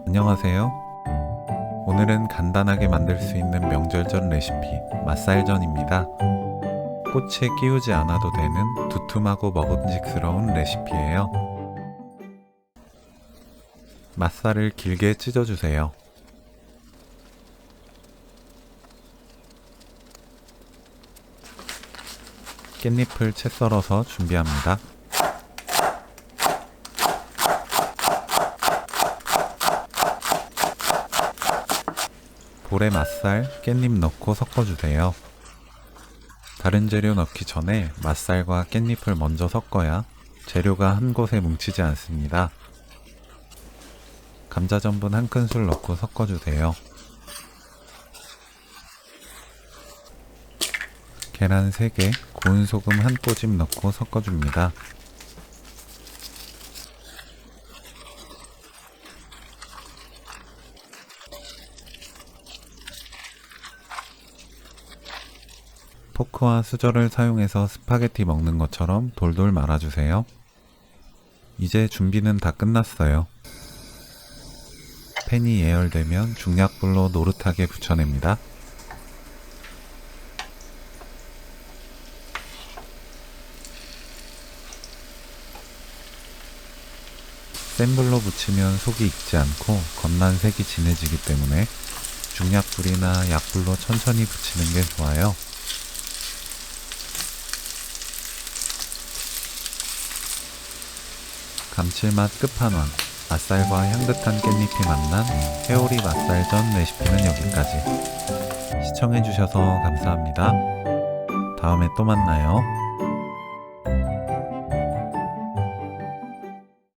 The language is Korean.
안녕하세요. 오늘은 간단하게 만들 수 있는 명절전 레시피 맛살전입니다. 꼬치에 끼우지 않아도 되는 두툼하고 먹음직스러운 레시피예요. 맛살을 길게 찢어주세요. 깻잎을 채 썰어서 준비합니다. 볼에 맛살, 깻잎 넣고 섞어주세요. 다른 재료 넣기 전에 맛살과 깻잎을 먼저 섞어야 재료가 한 곳에 뭉치지 않습니다. 감자 전분 1큰술 넣고 섞어주세요. 계란 3개, 고운 소금 1꼬집 넣고 섞어줍니다. 포크와 수저를 사용해서 스파게티 먹는 것처럼 돌돌 말아주세요. 이제 준비는 다 끝났어요. 팬이 예열되면 중약불로 노릇하게 부쳐냅니다. 센 불로 부치면 속이 익지 않고 겉만 색이 진해지기 때문에 중약불이나 약불로 천천히 부치는 게 좋아요. 감칠맛 끝판왕, 맛살과 향긋한 깻잎이 만난 회오리 맛살전 레시피는 여기까지. 시청해주셔서 감사합니다. 다음에 또 만나요.